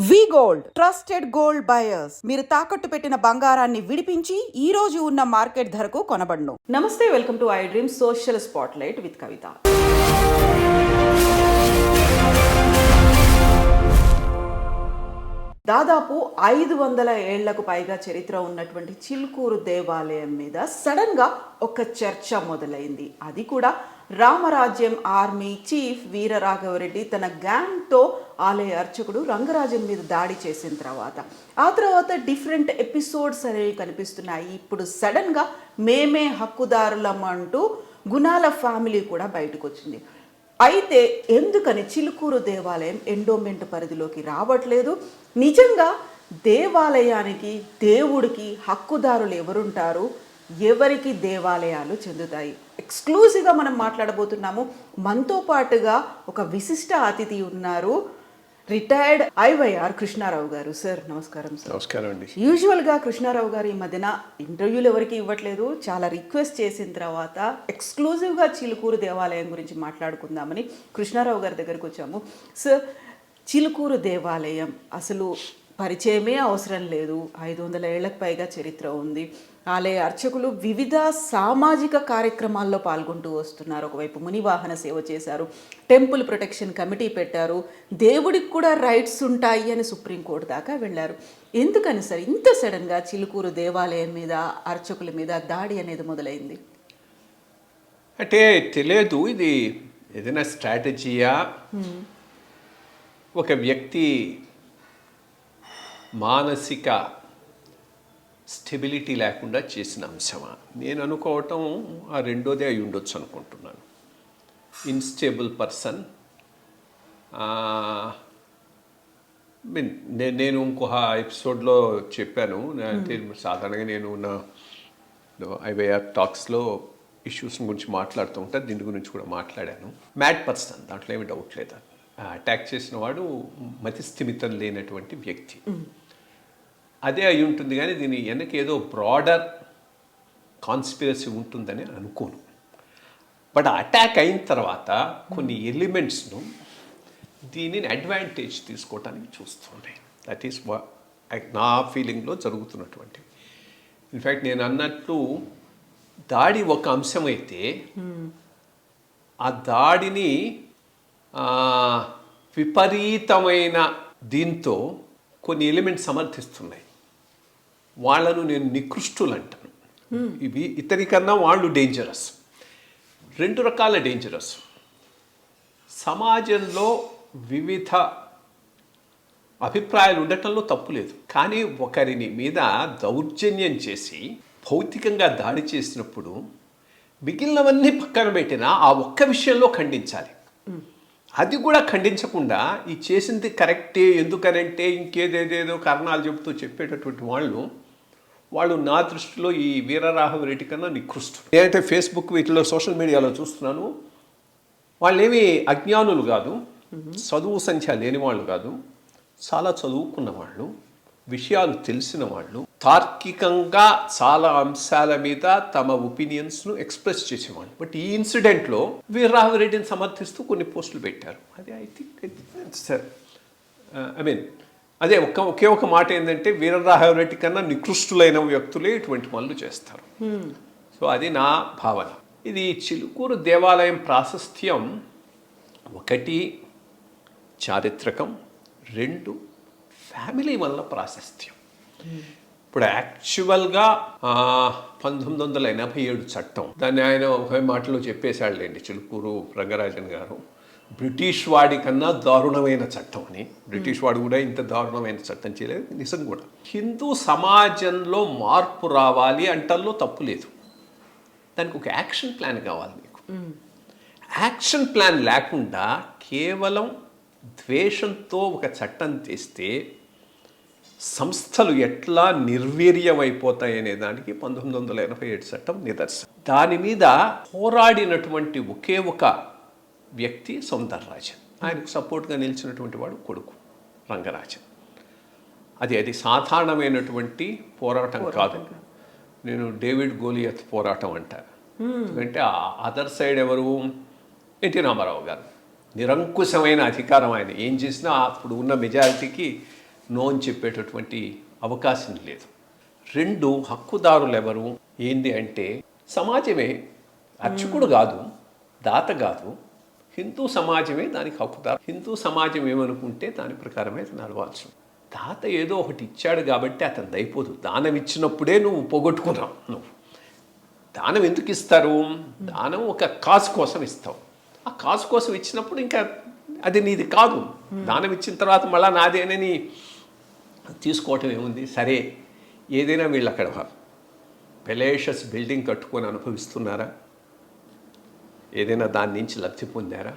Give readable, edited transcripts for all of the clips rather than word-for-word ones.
వి gold trusted gold buyers. మీరు తాకట్టు పెట్టిన బంగారాన్ని విడిపించి ఈ రోజు ఉన్న మార్కెట్ ధరకు కొనబడును. నమస్తే, welcome to I dream social spotlight with Kavitha. దాదాపు 500 ఏళ్లకు పైగా చరిత్ర ఉన్నటువంటి చిలుకూరు దేవాలయం మీద సడన్ గా ఒక చర్చ మొదలైంది. అది కూడా రామరాజ్యం ఆర్మీ చీఫ్ వీరరాఘవరెడ్డి తన గ్యాంగ్తో ఆలయ అర్చకుడు రంగరాజన్ మీద దాడి చేసిన ఆ తర్వాత డిఫరెంట్ ఎపిసోడ్స్ అనేవి కనిపిస్తున్నాయి. ఇప్పుడు సడన్గా మేమే హక్కుదారులం అంటూ గుణాల ఫ్యామిలీ కూడా బయటకు వచ్చింది. అయితే ఎందుకని చిలుకూరు దేవాలయం ఎండోమెంట్ పరిధిలోకి రావట్లేదు? నిజంగా దేవాలయానికి దేవుడికి హక్కుదారులు ఎవరుంటారు? ఎవరికి దేవాలయాలు చెందుతాయి? ఎక్స్క్లూజివ్గా మనం మాట్లాడబోతున్నాము. మనతో పాటుగా ఒక విశిష్ట అతిథి ఉన్నారు, రిటైర్డ్ ఐవైఆర్ కృష్ణారావు గారు. సార్ నమస్కారం. సార్ నమస్కారం అండి. యూజువల్గా కృష్ణారావు గారు ఈ మధ్యన ఇంటర్వ్యూలు ఎవరికి ఇవ్వట్లేదు. చాలా రిక్వెస్ట్ చేసిన తర్వాత ఎక్స్క్లూజివ్గా చిలుకూరు దేవాలయం గురించి మాట్లాడుకుందామని కృష్ణారావు గారి దగ్గరకు వచ్చాము. సార్, చిలుకూరు దేవాలయం అసలు పరిచయమే అవసరం లేదు. 500 ఏళ్లకు పైగా చరిత్ర ఉంది. ఆలయ అర్చకులు వివిధ సామాజిక కార్యక్రమాల్లో పాల్గొంటూ వస్తున్నారు. ఒకవైపు మునివాహన సేవ చేశారు, టెంపుల్ ప్రొటెక్షన్ కమిటీ పెట్టారు, దేవుడికి కూడా రైట్స్ ఉంటాయి అని సుప్రీంకోర్టు దాకా వెళ్ళారు. ఎందుకని సార్ ఇంత సడన్గా చిలుకూరు దేవాలయం మీద అర్చకుల మీద దాడి అనేది మొదలైంది? అంటే తెలియదు, ఇది ఏదైనా స్ట్రాటజీయా, ఒక వ్యక్తి మానసిక స్టెబిలిటీ లేకుండా చేసిన అంశమా? నేను అనుకోవటం ఆ రెండోదే అయి ఉండొచ్చు అనుకుంటున్నాను. Instable person. నేను ఇంకొక ఎపిసోడ్లో చెప్పాను, అంటే సాధారణంగా నేను నా ఐవైఆర్ టాక్స్లో ఇష్యూస్ గురించి మాట్లాడుతూ ఉంటాను, దీని గురించి కూడా మాట్లాడాను. మ్యాడ్ పర్సన్, దాంట్లో ఏమి డౌట్ లేదు. అటాక్ చేసిన వాడు మతిస్థిమితం లేనటువంటి వ్యక్తి, అదే అయి ఉంటుంది. కానీ దీని వెనక ఏదో బ్రాడర్ కాన్స్పిరసీ ఉంటుందని అనుకోను. బట్ అటాక్ అయిన తర్వాత కొన్ని ఎలిమెంట్స్ను దీనిని అడ్వాంటేజ్ తీసుకోవటానికి చూస్తున్నాయి. దట్ ఈస్ నా ఫీలింగ్లో జరుగుతున్నటువంటివి. ఇన్ఫ్యాక్ట్ నేను అన్నట్లు దాడి ఒక అంశమైతే ఆ దాడిని విపరీతమైన దీంతో కొన్ని ఎలిమెంట్స్ సమర్థిస్తున్నాయి. వాళ్ళను నేను నికృష్టులు అంటాను. ఇవి ఇతనికన్నా వాళ్ళు డేంజరస్. రెండు రకాల డేంజరస్. సమాజంలో వివిధ అభిప్రాయాలు ఉండటంలో తప్పు లేదు, కానీ ఒకరిని మీద దౌర్జన్యం చేసి భౌతికంగా దాడి చేసినప్పుడు మిగిలినవన్నీ పక్కన పెట్టినా ఆ ఒక్క విషయంలో ఖండించాలి. అది కూడా ఖండించకుండా ఈ చేసింది కరెక్టే, ఎందుకనంటే ఇంకేదేదేదో కారణాలు చెబుతూ చెప్పేటటువంటి వాళ్ళు నా దృష్టిలో ఈ వీరరాఘవరెడ్డి కన్నా నికృష్టులు. నేనైతే ఫేస్బుక్ వీటిలో సోషల్ మీడియాలో చూస్తున్నాను, వాళ్ళేమీ అజ్ఞానులు కాదు, చదువు సంఖ్య లేని వాళ్ళు కాదు, చాలా చదువుకున్న వాళ్ళు, విషయాలు తెలిసిన వాళ్ళు, తార్కికంగా చాలా అంశాల మీద తమ ఒపీనియన్స్ను ఎక్స్ప్రెస్ చేసేవాళ్ళు. బట్ ఈ ఇన్సిడెంట్లో వీరరాఘవరెడ్డిని సమర్థిస్తూ కొన్ని పోస్టులు పెట్టారు. అది ఐ థింక్ సార్, అదే ఒకే ఒక మాట ఏంటంటే, వీరరాఘవరెడ్డి కన్నా నికృష్టులైన వ్యక్తులే ఇటువంటి పనులు చేస్తారు. సో అది నా భావన. ఇది చిలుకూరు దేవాలయం ప్రాశస్త్యం ఒకటి చారిత్రకం, రెండు ఫ్యామిలీ వల్ల ప్రాశస్త్యం. ఇప్పుడు యాక్చువల్గా 1987 చట్టం, దాన్ని ఆయన ఒక మాటలో చెప్పేశాడులేండి చిలుకూరు రంగరాజన్ గారు, బ్రిటిష్ వాడి కన్నా దారుణమైన చట్టం అని. బ్రిటిష్ వాడు కూడా ఇంత దారుణమైన చట్టం చేయలేదు, నిజం కూడా. హిందూ సమాజంలో మార్పు రావాలి అంటల్లో తప్పు లేదు, దానికి ఒక యాక్షన్ ప్లాన్ కావాలి మీకు. యాక్షన్ ప్లాన్ లేకుండా కేవలం ద్వేషంతో ఒక చట్టం తెస్తే సంస్థలు ఎట్లా నిర్వీర్యమైపోతాయనే దానికి 1987 చట్టం నిదర్శనం. దాని మీద పోరాడినటువంటి ఒకే ఒక వ్యక్తి సౌందరరాజన్, ఆయనకు సపోర్ట్గా నిలిచినటువంటి వాడు కొడుకు రంగరాజన్. అది సాధారణమైనటువంటి పోరాటం కాదు. నేను డేవిడ్ గోలియత్ పోరాటం అంటాను. ఎందుకంటే అదర్ సైడ్ ఎవరు? ఎన్టీ రామారావు గారు. నిరంకుశమైన అధికారం, ఆయన ఏం చేసినా అప్పుడు ఉన్న మెజారిటీకి నో అని చెప్పేటటువంటి అవకాశం లేదు. 2 హక్కుదారులు ఎవరు ఏంది అంటే సమాజమే, అర్చకుడు కాదు, దాత కాదు, హిందూ సమాజమే దానికి హక్కుదారు. హిందూ సమాజం ఏమనుకుంటే దాని ప్రకారమే నడవాల్సి. దాత ఏదో ఒకటి ఇచ్చాడు కాబట్టి అతను అయిపోదు. దానం ఇచ్చినప్పుడే నువ్వు పోగొట్టుకున్నావు. నువ్వు దానం ఎందుకు ఇస్తారు? దానం ఒక కాజ్ కోసం ఇస్తావు. ఆ కాజ్ కోసం ఇచ్చినప్పుడు ఇంకా అది నీది కాదు. దానం ఇచ్చిన తర్వాత మళ్ళీ నాదేనని తీసుకోవటం ఏముంది? సరే, ఏదైనా వీళ్ళు అక్కడ పెలేషస్ బిల్డింగ్ కట్టుకొని అనుభవిస్తున్నారా? ఏదైనా దాని నుంచి లబ్ధి పొందారా?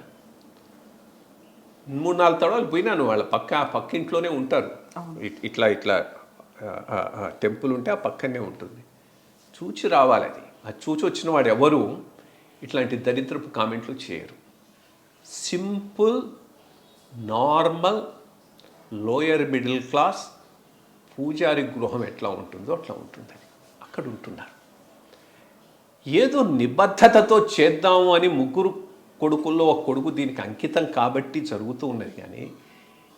3-4 తడవలు పోయినాను. వాళ్ళ పక్కింట్లోనే ఉంటారు. ఇట్లా టెంపుల్ ఉంటే ఆ పక్కనే ఉంటుంది. చూచి రావాలి. అది చూచి వచ్చిన వాడు ఎవరు ఇట్లాంటి దరిద్రపు కామెంట్లు చేయరు. Simple, normal, lower middle class పూజారి గృహం ఎట్లా ఉంటుందో అట్లా ఉంటుందని అక్కడ ఉంటున్నారు. ఏదో నిబద్ధతతో చేద్దాము అని 3 కొడుకుల్లో ఒక కొడుకు దీనికి అంకితం కాబట్టి జరుగుతూ ఉన్నది. కానీ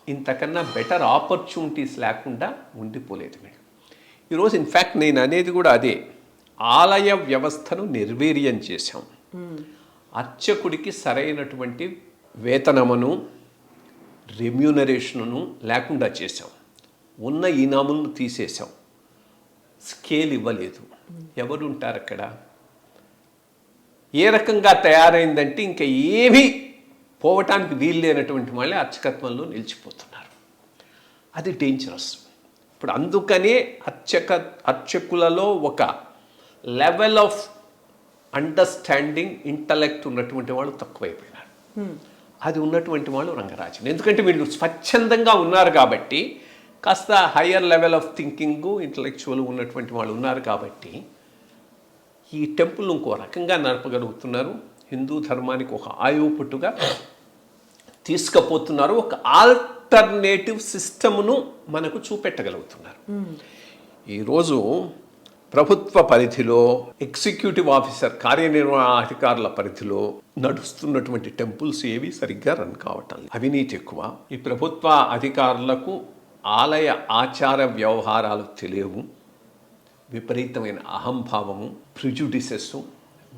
ఇంతకన్నా బెటర్ ఆపర్చునిటీస్ లేకుండా ఉండిపోలేదు మీరు. ఈరోజు ఇన్ఫ్యాక్ట్ నేను అనేది కూడా అదే. ఆలయ వ్యవస్థను నిర్వీర్యం చేశాం. అర్చకుడికి సరైనటువంటి వేతనమును, రెమ్యూనరేషన్ను లేకుండా చేశాం. ఉన్న ఇనాములను తీసేశాం. స్కేల్ ఇవ్వలేదు. ఎవరు ఉంటారు అక్కడ? ఏ రకంగా తయారైందంటే ఇంకా ఏమీ పోవటానికి వీలు లేనటువంటి వాళ్ళే అర్చకత్వంలో నిలిచిపోతున్నారు. అది డేంజరస్. ఇప్పుడు అందుకనే అర్చకులలో ఒక లెవెల్ ఆఫ్ అండర్స్టాండింగ్, ఇంటలెక్ట్ ఉన్నటువంటి వాళ్ళు తక్కువైపోయినారు. అది ఉన్నటువంటి వాళ్ళు రంగరాజన్. ఎందుకంటే వీళ్ళు స్వచ్ఛందంగా ఉన్నారు కాబట్టి, కాస్త higher level of thinking, intellectual ఉన్నటువంటి వాళ్ళు ఉన్నారు కాబట్టి ఈ టెంపుల్ ఇంకో రకంగా నడపగలుగుతున్నారు. హిందూ ధర్మానికి ఒక ఆయువు పుట్టుగా తీసుకుపోతున్నారు. ఒక ఆల్టర్నేటివ్ సిస్టమ్ను మనకు చూపెట్టగలుగుతున్నారు. ఈరోజు ప్రభుత్వ పరిధిలో, ఎగ్జిక్యూటివ్ ఆఫీసర్ కార్యనిర్వహణాధికారుల పరిధిలో నడుస్తున్నటువంటి టెంపుల్స్ ఏవి సరిగ్గా రన్ కావటం లేదు. అవినీతి ఎక్కువ. ఈ ప్రభుత్వ అధికారులకు ఆలయ ఆచార వ్యవహారాలు తెలియవు. విపరీతమైన అహంభావము, ప్రిజుడిసెస్,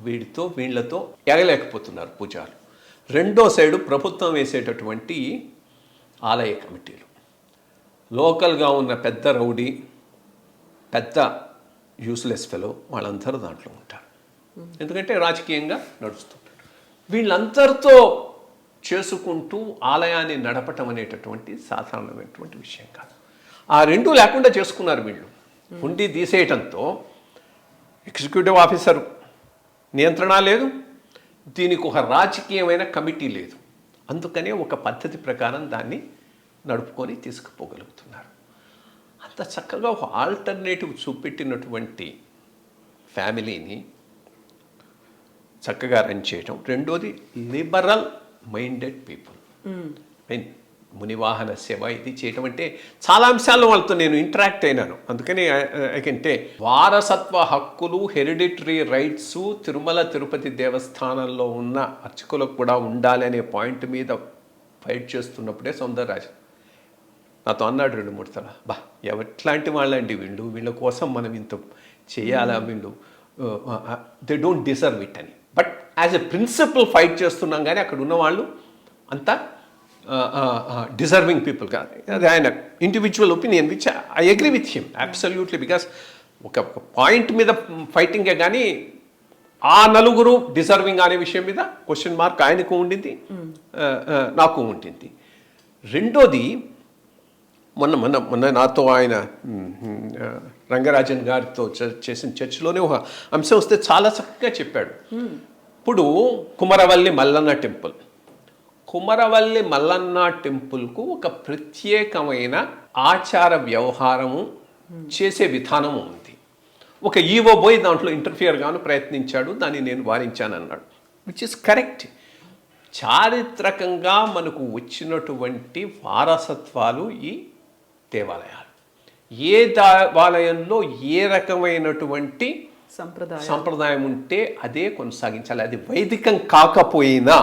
వీళ్ళతో ఎగలేకపోతున్నారు పూజారులు. రెండో సైడు ప్రభుత్వం వేసేటటువంటి ఆలయ కమిటీలు, లోకల్గా ఉన్న పెద్ద రౌడీ, పెద్ద యూస్లెస్ ఫెలో వాళ్ళందరూ దాంట్లో ఉంటారు. ఎందుకంటే రాజకీయంగా నడుస్తుంటారు. వీళ్ళందరితో చేసుకుంటూ ఆలయాన్ని నడపటం అనేటటువంటి సాధారణమైనటువంటి విషయం కాదు. ఆ రెండూ లేకుండా చేసుకున్నారు వీళ్ళు. ఉండి తీసేయటంతో ఎగ్జిక్యూటివ్ ఆఫీసర్ నియంత్రణ లేదు, దీనికి ఒక రాజకీయమైన కమిటీ లేదు. అందుకనే ఒక పద్ధతి ప్రకారం దాన్ని నడుపుకొని తీసుకుపోగలుగుతున్నారు. అంత చక్కగా ఒక ఆల్టర్నేటివ్ చూపెట్టినటువంటి ఫ్యామిలీని చక్కగా రన్ చేయటం. రెండోది లిబరల్ మైండెడ్ పీపుల్. మునివాహన సేవ ఇది చేయటం అంటే చాలా అంశాలు వాళ్ళతో నేను ఇంటరాక్ట్ అయినాను. అందుకని అంటే వారసత్వ హక్కులు, హెరిడిటరీ రైట్స్ తిరుమల తిరుపతి దేవస్థానంలో ఉన్న అర్చకులకు కూడా ఉండాలి అనే పాయింట్ మీద ఫైట్ చేస్తున్నప్పుడే సౌందరరాజన్ నాతో అన్నాడు 2-3 సార్లు, ఎట్లాంటి వాళ్ళండి వీళ్ళ కోసం మనం ఇంత చేయాలా, వీళ్ళు దే డోంట్ డిజర్వ్ ఇట్ అని. But as a principle fight చేస్తున్నాం కానీ అక్కడ ఉన్న వాళ్ళు అంతా డిజర్వింగ్ పీపుల్ కాదు. అది ఆయన individual opinion which I agree with him absolutely. Because ఒక పాయింట్ మీద ఫైటింగే కానీ ఆ నలుగురు డిజర్వింగ్ అనే విషయం మీద క్వశ్చన్ మార్క్ ఆయనకు ఉండింది, నాకు ఉంటుంది. రెండోది మొన్న నాతో ఆయన రంగరాజన్ గారితో చేసిన చర్చలోనే ఒక అంశం వస్తే చాలా చక్కగా చెప్పాడు. ఇప్పుడు కుమరవల్లి మల్లన్న టెంపుల్, కుమరవల్లి మల్లన్న టెంపుల్కు ఒక ప్రత్యేకమైన ఆచార వ్యవహారము చేసే విధానము ఉంది. ఒక ఈవో పోయి దాంట్లో ఇంటర్ఫియర్ గాను ప్రయత్నించాడు, దాన్ని నేను వారించాను అన్నాడు, విచ్ ఇస్ కరెక్ట్. చారిత్రకంగా మనకు వచ్చినటువంటి వారసత్వాలు ఈ దేవాలయాలు. ఏ దేవాలయంలో ఏ రకమైనటువంటి సంప్రదాయం ఉంటే అదే కొనసాగించాలి. అది వైదికం కాకపోయినా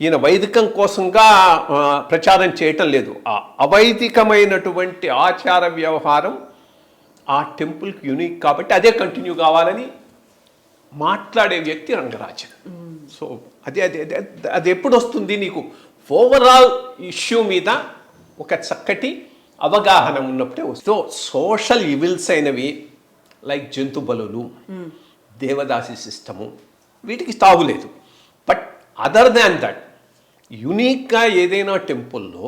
ఈయన వైదికం కోసంగా ప్రచారం చేయటం లేదు. ఆ అవైదికమైనటువంటి ఆచార వ్యవహారం ఆ టెంపుల్కి యూనిక్ కాబట్టి అదే కంటిన్యూ కావాలని మాట్లాడే వ్యక్తి రంగరాజన్. సో అది అది అది ఎప్పుడు వస్తుంది నీకు ఓవరాల్ ఇష్యూ మీద ఒక చక్కటి అవగాహన ఉన్నప్పుడే వస్తుంది. సోషల్ ఇవిల్స్ అయినవి లైక్ జంతు బలులు, దేవదాసి సిస్టము, వీటికి తావులేదు. బట్ అదర్ దాన్ దట్ యునిక్గా ఏదైనా టెంపుల్లో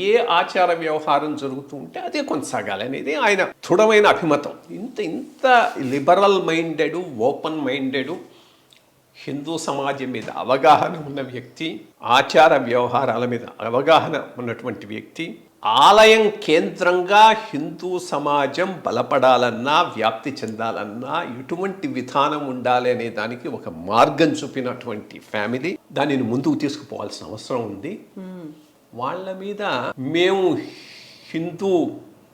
ఏ ఆచార వ్యవహారం జరుగుతూ ఉంటే అదే కొనసాగాలి అనేది ఆయన దృఢమైన అభిమతం. ఇంత liberal minded, open minded, Hindu సమాజం మీద అవగాహన ఉన్న వ్యక్తి, ఆచార వ్యవహారాల మీద అవగాహన ఉన్నటువంటి వ్యక్తి, ఆలయం కేంద్రంగా హిందూ సమాజం బలపడాలన్నా వ్యాప్తి చెందాలన్నా ఎటువంటి విధానం ఉండాలి అనే దానికి ఒక మార్గం చూపినటువంటి ఫ్యామిలీ. దానిని ముందుకు తీసుకుపోవాల్సిన అవసరం ఉంది. వాళ్ళ మీద మేము హిందూ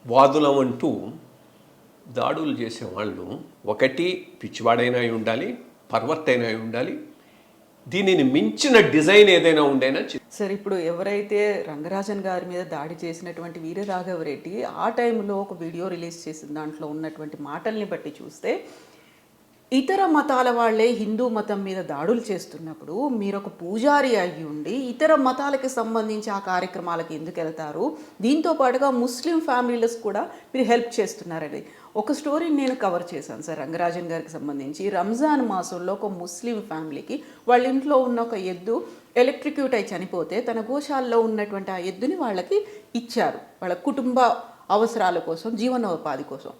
వాదులం అంటూ దాడులు చేసేవాళ్ళు ఒకటి పిచ్చివాడైనా ఉండాలి, పర్వర్తైనా ఉండాలి, దీనిని మించిన డిజైన్ ఏదైనా ఉండైనా. సార్, ఇప్పుడు ఎవరైతే రంగరాజన్ గారి మీద దాడి చేసినటువంటి వీరరాఘవరెడ్డి ఆ టైంలో ఒక వీడియో రిలీజ్ చేసిన దాంట్లో ఉన్నటువంటి మాటల్ని బట్టి చూస్తే ఇతర మతాల వాళ్ళే హిందూ మతం మీద దాడులు చేస్తున్నప్పుడు మీరు ఒక పూజారి అయ్యి ఉండి ఇతర మతాలకి సంబంధించి ఆ కార్యక్రమాలకు ఎందుకు వెళ్తారు, దీంతో పాటుగా ముస్లిం ఫ్యామిలీలకు కూడా మీరు హెల్ప్ చేస్తున్నారని ఒక స్టోరీని నేను కవర్ చేశాను సార్. రంగరాజన్ గారికి సంబంధించి రంజాన్ మాసంలో ఒక ముస్లిం ఫ్యామిలీకి వాళ్ళ ఇంట్లో ఉన్న ఒక ఎద్దు ఎలక్ట్రిక్యూట్ అయి చనిపోతే తన గోశాలలో ఉన్నటువంటి ఆ ఎద్దుని వాళ్ళకి ఇచ్చారు, వాళ్ళ కుటుంబ అవసరాల కోసం, జీవనోపాధి కోసం.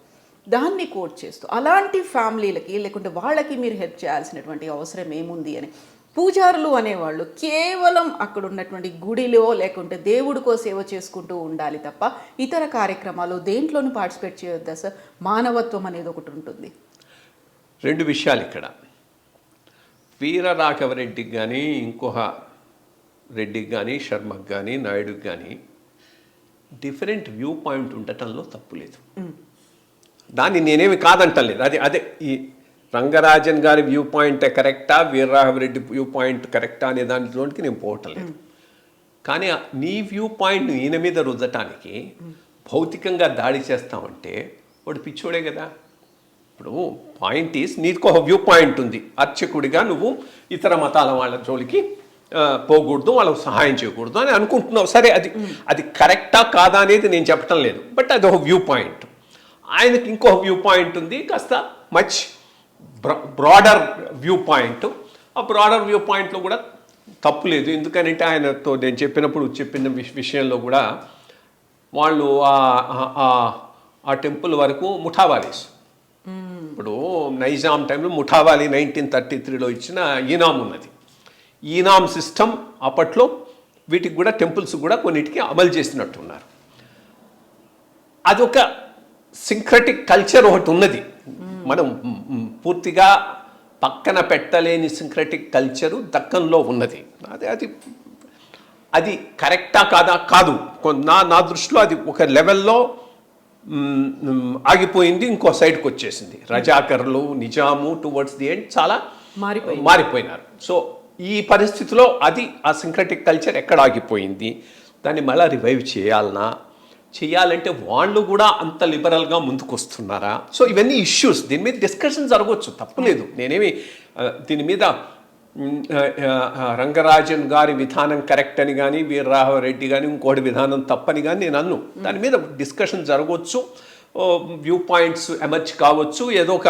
దాన్ని కోట్ చేస్తూ అలాంటి ఫ్యామిలీలకి లేకుంటే వాళ్ళకి మీరు హెల్ప్ చేయాల్సినటువంటి అవసరం ఏముంది అని. పూజారులు అనేవాళ్ళు కేవలం అక్కడ ఉన్నటువంటి గుడిలో లేకుంటే దేవుడికో సేవ చేసుకుంటూ ఉండాలి తప్ప ఇతర కార్యక్రమాలు దేంట్లోనూ పార్టిసిపేట్ చేయొద్దా సార్? మానవత్వం అనేది ఒకటి ఉంటుంది. రెండు విషయాలు ఇక్కడ. వీరరాఘవరెడ్డికి కానీ ఇంకొక రెడ్డికి కానీ శర్మకి కానీ నాయుడుకి కానీ డిఫరెంట్ వ్యూ పాయింట్ ఉండటంలో తప్పులేదు. దాన్ని నేనేమి కాదంటలేదు. అదే ఈ రంగరాజన్ గారి వ్యూ పాయింట్ కరెక్టా, వీరరాఘవరెడ్డి వ్యూ పాయింట్ కరెక్టా అనే దాంట్లోకి నేను పోవటం లేదు. కానీ నీ వ్యూ పాయింట్ను ఈయన మీద రుద్దటానికి భౌతికంగా దాడి చేస్తామంటే వాడు పిచ్చోడే కదా. ఇప్పుడు పాయింట్ ఈస్, నీకు ఒక వ్యూ పాయింట్ ఉంది, అర్చకుడిగా నువ్వు ఇతర మతాల వాళ్ళ జోలికి పోకూడదు, వాళ్ళకు సహాయం చేయకూడదు అని అనుకుంటున్నావు. సరే, అది కరెక్టా కాదా అనేది నేను చెప్పటం లేదు. బట్ అది ఒక వ్యూ పాయింట్. ఆయనకి ఇంకో వ్యూ పాయింట్ ఉంది, కాస్త మచ్ బ్రాడర్ వ్యూ పాయింట్. ఆ బ్రాడర్ వ్యూ పాయింట్లో కూడా తప్పు లేదు. ఎందుకనంటే ఆయనతో నేను చెప్పిన విషయంలో కూడా వాళ్ళు ఆ టెంపుల్ వరకు ముఠావాలీస్. ఇప్పుడు నైజాం టైంలో ముఠావాలి 1933లో ఇచ్చిన ఈనాం ఉన్నది. ఈనాం సిస్టమ్ అప్పట్లో వీటికి కూడా టెంపుల్స్ కూడా కొన్నిటికి అమలు చేసినట్టున్నారు. అదొక సింక్రటిక్ కల్చర్ ఒకటి ఉన్నది. మనం పూర్తిగా పక్కన పెట్టలేని సింక్రటిక్ కల్చరు దక్కన్లో ఉన్నది. అది కరెక్టా కాదా? కాదు. నా దృష్టిలో అది ఒక లెవెల్లో ఆగిపోయింది, ఇంకో సైడ్కి వచ్చేసింది. రజాకర్లు, నిజాము టువర్డ్స్ ది ఎండ్ చాలా మారిపోయినారు. సో ఈ పరిస్థితిలో ఆ సింక్రటిక్ కల్చర్ ఎక్కడ ఆగిపోయింది, దాన్ని మళ్ళీ రివైవ్ చేయాలంటే వాళ్ళు కూడా అంత లిబరల్గా ముందుకు వస్తున్నారా? సో ఇవన్నీ ఇష్యూస్, దీని మీద డిస్కషన్ జరగవచ్చు, తప్పులేదు. నేనేమి దీని మీద రంగరాజన్ గారి విధానం కరెక్ట్ అని కానీ, వీరరాఘవరెడ్డి కానీ ఇంకోటి విధానం తప్పని కానీ నేను అన్ను. దాని మీద డిస్కషన్ జరగవచ్చు, వ్యూ పాయింట్స్ ఎమర్జ్ కావచ్చు, ఏదో ఒక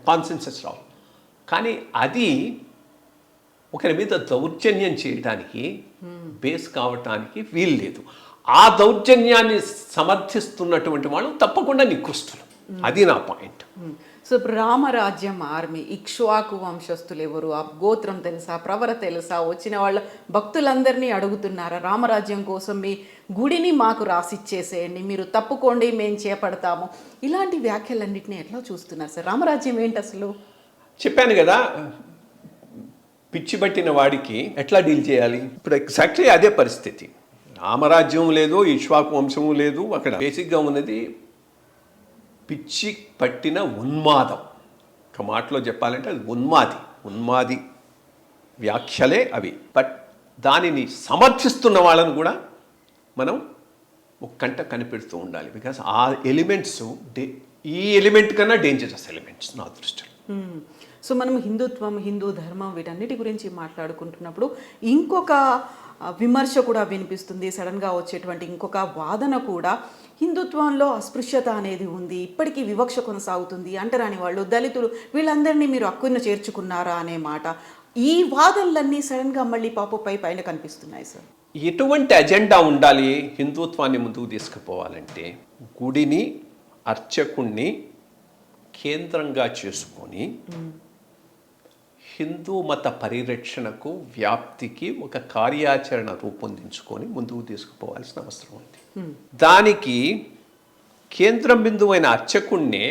కాన్సెన్సస్ రావు. కానీ అది ఒకరి మీద దౌర్జన్యం చేయడానికి బేస్ కావటానికి వీలు లేదు. ఆ దౌర్జన్యాన్ని సమర్థిస్తున్నటువంటి వాళ్ళు తప్పకుండా నికృష్టులు. అది నా పాయింట్. సో ఇప్పుడు రామరాజ్యం ఆర్మీ ఇక్ష్వాకు వంశస్థులు ఎవరు, ఆ గోత్రం తెలుసా, ప్రవర తెలుసా, వచ్చిన వాళ్ళ భక్తులందరినీ అడుగుతున్నారా రామరాజ్యం కోసం మీ గుడిని మాకు రాసిచ్చేసేయండి, మీరు తప్పుకోండి, మేము చేపడతాము, ఇలాంటి వ్యాఖ్యలన్నింటినీ ఎట్లా చూస్తున్నారు సార్? రామరాజ్యం ఏంటి అసలు? చెప్పాను కదా, పిచ్చి పట్టిన వాడికి ఎట్లా డీల్ చేయాలి. ఇప్పుడు ఎగ్జాక్ట్లీ అదే పరిస్థితి. రామరాజ్యం లేదు, ఇక్ష్వాకు వంశము లేదు. అక్కడ బేసిక్గా ఉన్నది పిచ్చి పట్టిన ఉన్మాదం. ఒక మాటలో చెప్పాలంటే అది ఉన్మాది వ్యాఖ్యలే అవి. బట్ దానిని సమర్థిస్తున్న వాళ్ళను కూడా మనం ఒక కంట కనిపెడుతూ ఉండాలి. బికాస్ ఆ ఎలిమెంట్స్ ఈ ఎలిమెంట్ కన్నా డేంజరస్ ఎలిమెంట్స్ నా దృష్టిలో. సో మనం హిందుత్వం, హిందూ ధర్మం వీటన్నిటి గురించి మాట్లాడుకుంటున్నప్పుడు ఇంకొక విమర్శ కూడా వినిపిస్తుంది. సడన్గా వచ్చేటువంటి ఇంకొక వాదన కూడా, హిందుత్వంలో అస్పృశ్యత అనేది ఉంది, ఇప్పటికీ వివక్ష కొనసాగుతుంది, అంటరాని వాళ్ళు, దళితులు వీళ్ళందరినీ మీరు హక్కున చేర్చుకున్నారా అనే మాట. ఈ వాదనలన్నీ సడన్గా మళ్ళీ పాపపై పైన కనిపిస్తున్నాయి సార్. ఎటువంటి అజెండా ఉండాలి హిందుత్వాన్ని ముందుకు తీసుకుపోవాలంటే? గుడిని, అర్చకుణ్ణి కేంద్రంగా చేసుకొని హిందూ మత పరిరక్షణకు, వ్యాప్తికి ఒక కార్యాచరణ రూపొందించుకొని ముందుకు తీసుకుపోవాల్సిన అవసరం ఉంది. దానికి కేంద్రం బిందువైన అర్చకుణ్ణే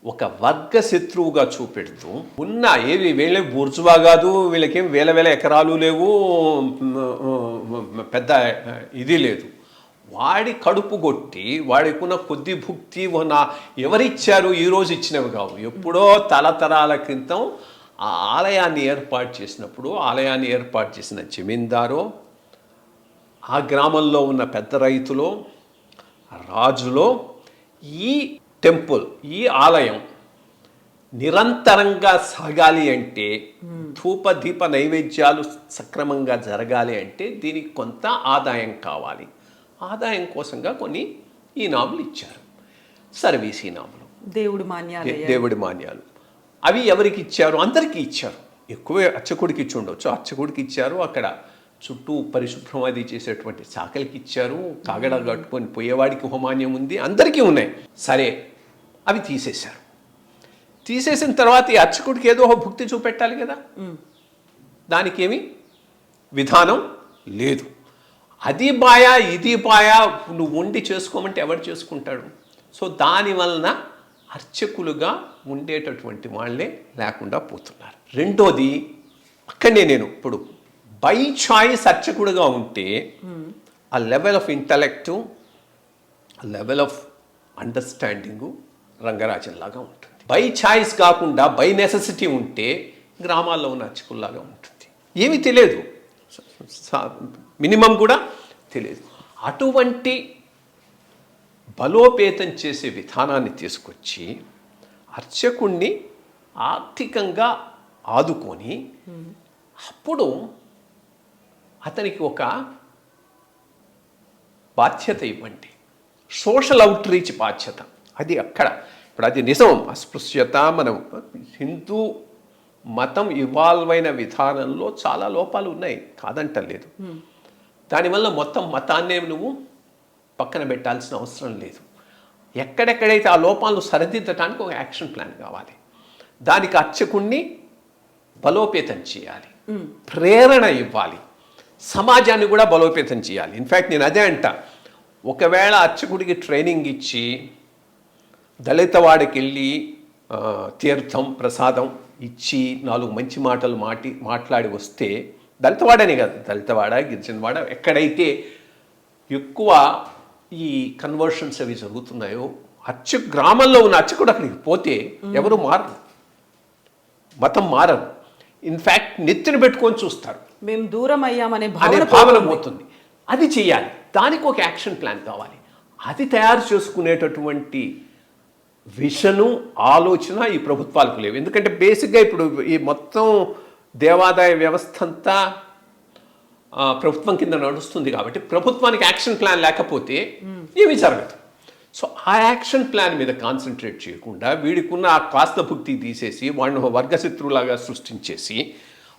ఒక వర్గ శత్రువుగా చూపెడుతూ ఏవి వీళ్ళే బూర్జువా కాదు, వీళ్ళకేం వేల వేల ఎకరాలు లేవు, పెద్ద ఇది లేదు, వాడి కడుపు కొట్టి వాడికున్న కొద్ది భుక్తి ఎవరిచ్చారు, ఈరోజు ఇచ్చినవి కావు, ఎప్పుడో తరతరాల క్రితం ఆ ఆలయాన్ని ఏర్పాటు చేసినప్పుడు ఆలయాన్ని ఏర్పాటు చేసిన జమీందారో, ఆ గ్రామంలో ఉన్న పెద్ద రైతులో, రాజులో ఈ టెంపుల్, ఈ ఆలయం నిరంతరంగా సాగాలి అంటే, ధూప దీప నైవేద్యాలు సక్రమంగా జరగాలి అంటే దీనికి కొంత ఆదాయం కావాలి. ఆదాయం కోసంగా కొన్ని ఈనాములు ఇచ్చారు, సర్వీస్ ఈనాములు, దేవుడి మాన్యాలు. అవి ఎవరికి ఇచ్చారు? అందరికీ ఇచ్చారు. ఎక్కువ అర్చకుడికి ఇచ్చి ఉండొచ్చు, అర్చకుడికి ఇచ్చారు. అక్కడ చుట్టూ పరిశుభ్రం అది చేసేటువంటి చాకలికి ఇచ్చారు, కాగడ కట్టుకొని పోయేవాడికి హోమాన్యం ఉంది, అందరికీ ఉన్నాయి. సరే, అవి తీసేశారు. తీసేసిన తర్వాత ఈ అర్చకుడికి ఏదో ఒక భుక్తి చూపెట్టాలి కదా, దానికేమి విధానం లేదు. అది బాయా ఇది బాయా నువ్వు వండి చేసుకోమంటే ఎవరు చేసుకుంటాడు? సో దానివలన అర్చకులుగా ఉండేటటువంటి వాళ్ళే లేకుండా పోతున్నారు. రెండోది, అక్కడనే నేను ఇప్పుడు బై చాయిస్ అర్చకుడుగా ఉంటే ఆ లెవెల్ ఆఫ్ ఇంటలెక్టు, ఆ లెవెల్ ఆఫ్ అండర్స్టాండింగు రంగరాజన్లాగా ఉంటుంది. బై చాయిస్ కాకుండా బై నెసెసిటీ ఉంటే గ్రామాల్లో ఉన్న అర్చకుల్లాగా ఉంటుంది. ఏమీ తెలియదు, మినిమం కూడా తెలియదు. అటువంటి బలోపేతం చేసే విధానాన్ని తీసుకొచ్చి అర్చకుణ్ణి ఆర్థికంగా ఆదుకొని అప్పుడు అతనికి ఒక బాధ్యత ఇవ్వండి, సోషల్ అవుట్ రీచ్ బాధ్యత. అది అక్కడ ఇప్పుడు అది నిజం. అస్పృశ్యత, మనం హిందూ మతం ఇవాల్వ్ అయిన విధానంలో చాలా లోపాలు ఉన్నాయి, కాదంటలేదు. దానివల్ల మొత్తం మతాన్నే నువ్వు పక్కన పెట్టాల్సిన అవసరం లేదు. ఎక్కడెక్కడైతే ఆ లోపాలను సరిదిద్దటానికి ఒక యాక్షన్ ప్లాన్ కావాలి. దానికి అర్చకుణ్ణి బలోపేతం చేయాలి, ప్రేరణ ఇవ్వాలి, సమాజాన్ని కూడా బలోపేతం చేయాలి. ఇన్ఫ్యాక్ట్ నేను అదే అంట, ఒకవేళ అర్చకుడికి ట్రైనింగ్ ఇచ్చి దళిత వాడికి వెళ్ళి తీర్థం ప్రసాదం ఇచ్చి 4 మంచి మాటలు మాట్లాడి వస్తే, దళితవాడనే కాదు, దళితవాడ గిరిజనవాడ ఎక్కడైతే ఎక్కువ ఈ కన్వర్షన్స్ అవి జరుగుతున్నాయో, గ్రామంలో ఉన్న అర్చకుడు అక్కడికి పోతే ఎవరు మారరు, మతం మారరు. ఇన్ఫ్యాక్ట్ నెత్తిన పెట్టుకొని చూస్తారు, మేము దూరం అయ్యామనే భావన పోతుంది. అది చేయాలి, దానికి ఒక యాక్షన్ ప్లాన్ కావాలి. అది తయారు చేసుకునేటటువంటి విషను, ఆలోచన ఈ ప్రభుత్వాలకు లేవు. ఎందుకంటే బేసిక్గా ఇప్పుడు ఈ మొత్తం దేవాదాయ వ్యవస్థ అంతా ప్రభుత్వం కింద నడుస్తుంది కాబట్టి ప్రభుత్వానికి యాక్షన్ ప్లాన్ లేకపోతే ఏమీ జరగదు. సో ఆ యాక్షన్ ప్లాన్ మీద కాన్సన్ట్రేట్ చేయకుండా వీడికున్న ఆ కాస్త భుక్తి తీసేసి వాడిని వర్గశత్రువులాగా సృష్టించేసి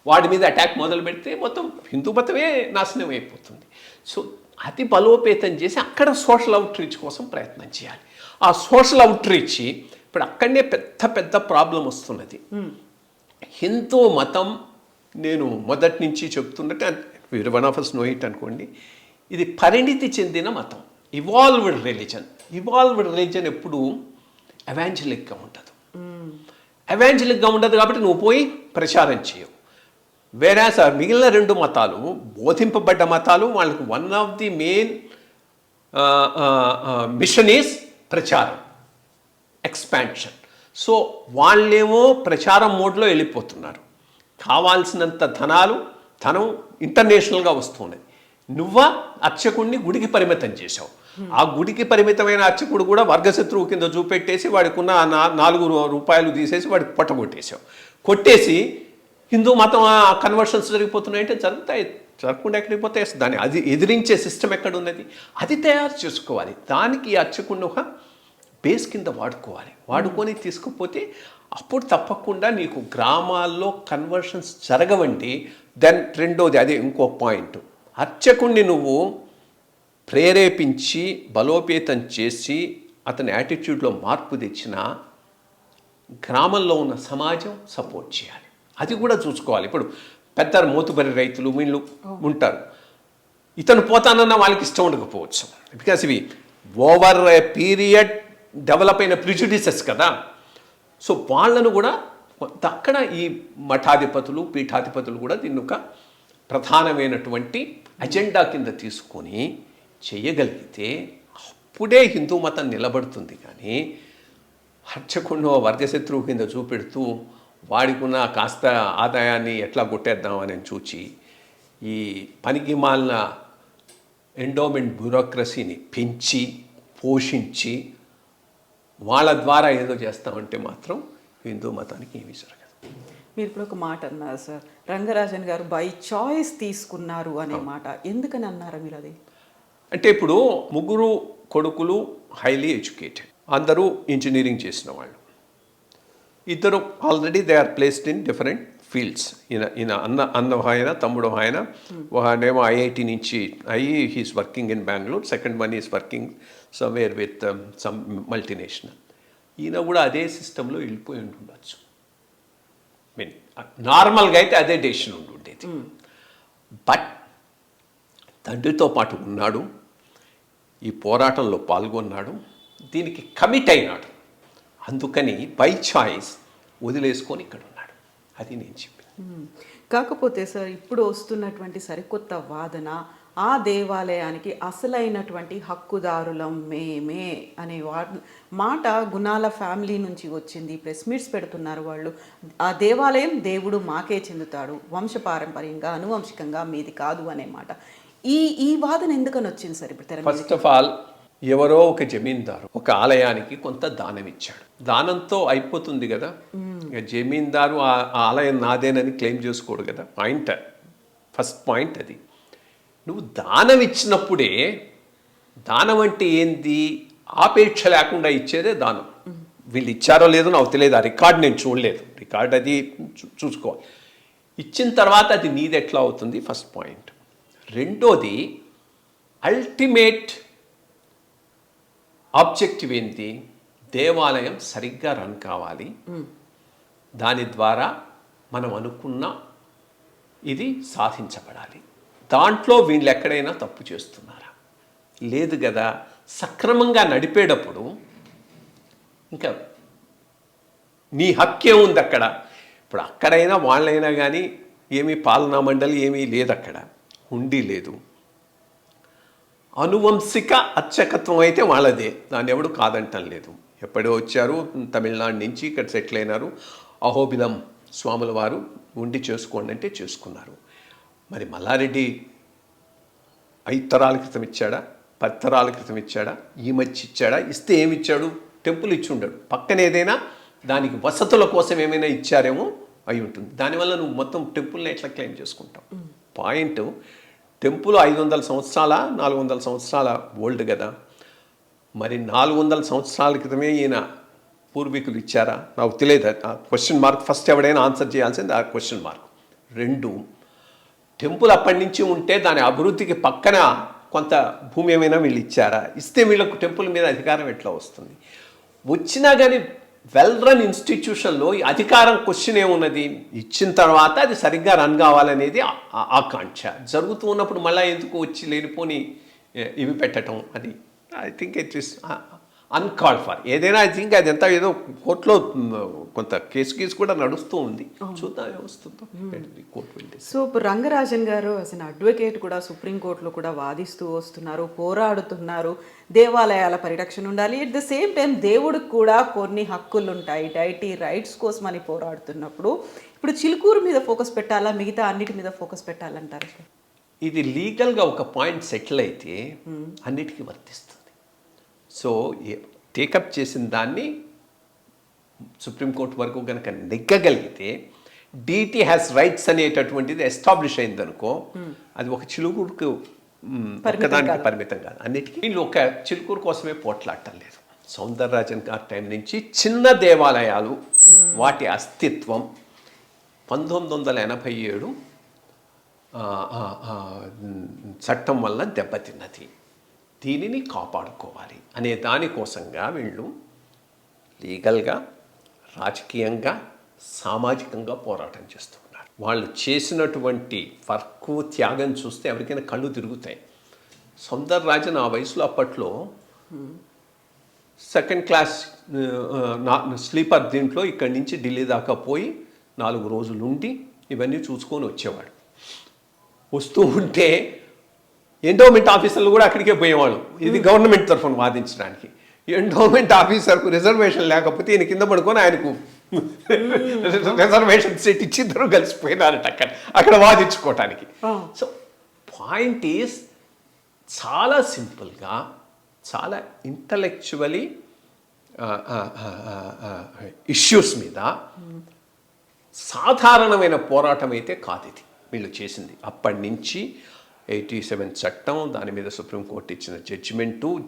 వాడి మీద అటాక్ మొదలు పెడితే మొత్తం హిందూ మతమే నాశనం అయిపోతుంది. సో అది బలోపేతం చేసి అక్కడ సోషల్ అవుట్ రీచ్ కోసం ప్రయత్నం చేయాలి. ఆ సోషల్ అవుట్ రీచ్ ఇప్పుడు అక్కడనే పెద్ద ప్రాబ్లం వస్తున్నది. హిందూ మతం, నేను మొదటి నుంచి చెప్తున్నట్టు, మీరు one of us know it అనుకోండి, ఇది పరిణితి చెందిన మతం, ఇవాల్వ్డ్ రిలీజన్. ఇవాల్వ్డ్ రిలీజన్ ఎప్పుడు ఎవాంజలిక్గా ఉండదు. ఎవాంజలిక్గా ఉండదు కాబట్టి నువ్వు పోయి ప్రచారం చేయవు. వేరే సార్ మిగిలిన 2 మతాలు బోధింపబడ్డ మతాలు, వాళ్ళకు one of the main mission is ప్రచారం, ఎక్స్పాన్షన్. సో వాళ్ళేమో ప్రచారం మోడ్లో వెళ్ళిపోతున్నారు. కావాల్సినంత ధనాలు ధనం ఇంటర్నేషనల్గా వస్తున్నది. నువ్వా అర్చకుడిని గుడికి పరిమితం చేశావు. ఆ గుడికి పరిమితమైన అర్చకుడు కూడా వర్గశత్రువు కింద చూపెట్టేసి వాడికి ఉన్న 4 రూపాయలు తీసేసి వాడికి పొట్టగొట్టేశావు. కొట్టేసి హిందూ మతం కన్వర్షన్స్ జరిగిపోతున్నాయంటే జరుగుతాయి, జరగకుండా ఎక్కడికి పోతే దాన్ని అది ఎదిరించే సిస్టమ్ ఎక్కడ ఉన్నది, అది తయారు చేసుకోవాలి. దానికి ఈ అర్చకుడిని ఒక బేస్ కింద వాడుకోవాలి. వాడుకొని తీసుకుపోతే అప్పుడు తప్పకుండా నీకు గ్రామాల్లో కన్వర్షన్స్ జరగవండి. దెన్ రెండోది అదే ఇంకో పాయింట్, అర్చకుడిని నువ్వు ప్రేరేపించి బలోపేతం చేసి అతని యాటిట్యూడ్లో మార్పు తెచ్చినా గ్రామంలో ఉన్న సమాజం సపోర్ట్ చేయాలి. అది కూడా చూసుకోవాలి. ఇప్పుడు పెద్ద మోతుబరి రైతులు వీళ్ళు ఉంటారు, ఇతను పోతానన్న వాళ్ళకి ఇష్టం ఉండకపోవచ్చు. బికాస్ ఇవి ఓవర్ ఏ పీరియడ్ డెవలప్ అయిన ప్రిజుడిసెస్ కదా. సో వాళ్ళను కూడా అక్కడ ఈ మఠాధిపతులు పీఠాధిపతులు కూడా దీన్ని ఒక ప్రధానమైనటువంటి అజెండా కింద తీసుకొని చేయగలిగితే అప్పుడే హిందూ మతం నిలబడుతుంది. కానీ అర్చకుడిని వర్గశత్రువు కింద చూపెడుతూ వాడికున్న కాస్త ఆదాయాన్ని ఎట్లా కొట్టేద్దామని చూచి ఈ పనికి మాలిన ఎండోమెంట్ బ్యూరోక్రసీని పెంచి పోషించి వాళ్ళ ద్వారా ఏదో చేస్తామంటే మాత్రం హిందూ మతానికి ఏమీ జరగదు. మీరు ఇప్పుడు ఒక మాట అన్నారు సార్, రంగరాజన్ గారు బై చాయిస్ తీసుకున్నారు అనే మాట, ఎందుకని అన్నారా మీరు అది? అంటే ఇప్పుడు 3 కొడుకులు హైలీ ఎడ్యుకేటెడ్, అందరూ ఇంజనీరింగ్ చేసిన వాళ్ళు. ఇద్దరు already they are placed in different fields. ఈయన అన్న ఆయన తమ్ముడు ఆయన, ఒకనేమో ఐఐటి నుంచి అయ్యి he's working in Bengaluru, second one is working somewhere with some multinational. ఈయన కూడా అదే సిస్టంలో వెళ్ళిపోయి ఉండొచ్చు. మీన్ నార్మల్గా అయితే అదే డెసిషన్ ఉండేది. బట్ తండ్రితో పాటు ఉన్నాడు, ఈ పోరాటంలో పాల్గొన్నాడు, దీనికి కమిట్ అయినాడు. అందుకని బై చాయిస్ వదిలేసుకొని ఇక్కడ ఉన్నాడు. అది నేను చెప్పాను. కాకపోతే సార్ ఇప్పుడు వస్తున్నటువంటి సరికొత్త వాదన, ఆ దేవాలయానికి అసలైనటువంటి హక్కుదారులం మేమే అనే మాట గుణాల ఫ్యామిలీ నుంచి వచ్చింది. ప్రెస్ మీట్స్ పెడుతున్నారు వాళ్ళు. ఆ దేవాలయం దేవుడు మాకే చెందుతాడు, వంశపారంపర్యంగా అనువంశికంగా మీది కాదు అనే మాట. ఈ వాదన ఎందుకని వచ్చింది సార్ ఇప్పుడు తెర మీద? ఫస్ట్ ఆఫ్ ఆల్ ఎవరో ఒక జమీందారు ఒక ఆలయానికి కొంత దానం ఇచ్చాడు, దానంతో అయిపోతుంది కదా. ఇక జమీందారు ఆ ఆలయం నాదేనని క్లెయిమ్ చేసుకోడు కదా. ఫస్ట్ పాయింట్ అది. నువ్వు దానం ఇచ్చినప్పుడే, దానం అంటే ఏంది, ఆపేక్ష లేకుండా ఇచ్చేదే దానం. వీళ్ళు ఇచ్చారో లేదో నాకు తెలియదు, ఆ రికార్డ్ నేను చూడలేదు, రికార్డ్ అది చూసుకోవాలి. ఇచ్చిన తర్వాత అది నీది ఎట్లా అవుతుంది, ఫస్ట్ పాయింట్. రెండోది అల్టిమేట్ ఆబ్జెక్టివ్ ఏంటి, దేవాలయం సరిగ్గా రన్ కావాలి, దాని ద్వారా మనం అనుకున్న ఇది సాధించబడాలి. దాంట్లో వీళ్ళు ఎక్కడైనా తప్పు చేస్తున్నారా? లేదు కదా. సక్రమంగా నడిపేటప్పుడు ఇంకా నీ హక్కే ఉంది అక్కడ. ఇప్పుడు అక్కడైనా వాళ్ళైనా కానీ ఏమీ పాలనా మండలి ఏమీ లేదు, అక్కడ హుండీ లేదు. అనువంశిక అర్చకత్వం అయితే వాళ్ళదే, దాన్ని ఎవడు కాదంటం లేదు. ఎప్పుడో వచ్చారు తమిళనాడు నుంచి ఇక్కడ సెటిల్ అయినారు, అహోబిలం స్వాముల వారు ఉండి చేసుకోండి అంటే చేసుకున్నారు. మరి మల్లారెడ్డి 5 తరాల క్రితం ఇచ్చాడా, 10 తరాల క్రితం ఇచ్చాడా, ఈ మధ్య ఇచ్చాడా? ఇస్తే ఏమిచ్చాడు? టెంపుల్ ఇచ్చి ఉండడు, పక్కన ఏదైనా దానికి వసతుల కోసం ఏమైనా ఇచ్చారేమో అయి ఉంటుంది. దానివల్ల నువ్వు మొత్తం టెంపుల్ని ఎట్లా క్లెయిమ్ చేసుకుంటావు? పాయింట్, టెంపుల్ 500 సంవత్సరాల 400 సంవత్సరాల ఓల్డ్ కదా. మరి 400 సంవత్సరాల క్రితమే ఈయన పూర్వీకులు ఇచ్చారా? నాకు తెలియదు. Question mark. ఫస్ట్ ఎవడైనా ఆన్సర్ చేయాల్సింది ఆ క్వశ్చన్ మార్క్. 2, టెంపుల్ అప్పటి నుంచి ఉంటే దాని అభివృద్ధికి పక్కన కొంత భూమి ఏమైనా వీళ్ళు ఇచ్చారా? ఇస్తే వీళ్ళకు టెంపుల్ మీద అధికారం ఎట్లా వస్తుంది? వచ్చినా కానీ వెల్ రన్ ఇన్స్టిట్యూషన్లో ఈ అధికారం క్వశ్చన్ ఏమున్నది? ఇచ్చిన తర్వాత అది సరిగ్గా రన్ కావాలనేది ఆకాంక్ష. జరుగుతూ ఉన్నప్పుడు మళ్ళీ ఎందుకు వచ్చి లేనిపోని ఇవి పెట్టడం, అది I think it is uncalled for. ఏదైనా ఐ థింక్ అది ఎంత ఏదో కోర్టులో కొంత కేసు కూడా నడుస్తూ ఉంది, చూద్దాం ఏమొస్తుందో. కోర్టు. సో ఇప్పుడు రంగరాజన్ గారు అసలు అడ్వకేట్ కూడా సుప్రీంకోర్టులో కూడా వాదిస్తూ వస్తున్నారు, పోరాడుతున్నారు. దేవాలయాల పరిరక్షణ ఉండాలి, ఎట్ ద సేమ్ టైం దేవుడికి కూడా కొన్ని హక్కులు ఉంటాయి, డైటీ రైట్స్ కోసం అని పోరాడుతున్నప్పుడు ఇప్పుడు చిలుకూరు మీద ఫోకస్ పెట్టాలా, మిగతా అన్నిటి మీద ఫోకస్ పెట్టాలంటారు? ఇది లీగల్గా ఒక పాయింట్ సెటిల్ అయితే అన్నిటికీ వర్తిస్తుంది. సో టేకప్ చేసిన దాన్ని సుప్రీంకోర్టు వరకు కనుక నెగ్గగలిగితే డీటీ హ్యాస్ రైట్స్ అనేటటువంటిది ఎస్టాబ్లిష్ అయిందనుకో, అది ఒక చిలుకూరుకు ఒక్కదానికి పరిమితం కాదు, అన్నిటికీ. వీళ్ళు ఒక చిలుకూరు కోసమే పోట్లాడటం లేదు. సౌందరరాజన్ గారి టైం నుంచి చిన్న దేవాలయాలు వాటి అస్తిత్వం 1987 చట్టం వల్ల దెబ్బతిన్నది. దీనిని కాపాడుకోవాలి అనే దానికోసంగా వీళ్ళు లీగల్గా, రాజకీయంగా, సామాజికంగా పోరాటం చేస్తున్నారు. వాళ్ళు చేసినటువంటి వర్క్, త్యాగం చూస్తే ఎవరికైనా కళ్ళు తిరుగుతాయి. సౌందరరాజన్ ఆ వయసులో అప్పట్లో సెకండ్ క్లాస్ స్లీపర్ దీంట్లో ఇక్కడి నుంచి ఢిల్లీ దాకా పోయి 4 రోజులు ఉండి ఇవన్నీ చూసుకొని వచ్చేవాడు. వస్తూ ఉంటే ఎండోమెంట్ ఆఫీసర్లు కూడా అక్కడికే పోయేవాళ్ళు, ఇది గవర్నమెంట్ తరఫున వాదించడానికి. ఎండోమెంట్ ఆఫీసర్కు రిజర్వేషన్ లేకపోతే ఈయన కింద పడుకొని ఆయనకు రిజర్వేషన్ సెట్ ఇచ్చి ఇద్దరు కలిసిపోయినారట అక్కడ వాదించుకోవటానికి. సో పాయింట్ ఈస్ చాలా సింపుల్గా, చాలా ఇంటలెక్చువలీ ఇష్యూస్ మీద సాధారణమైన పోరాటం అయితే కాదు ఇది వీళ్ళు చేసింది. అప్పటి నుంచి 87 చట్టం, దాని మీద సుప్రీంకోర్టు ఇచ్చిన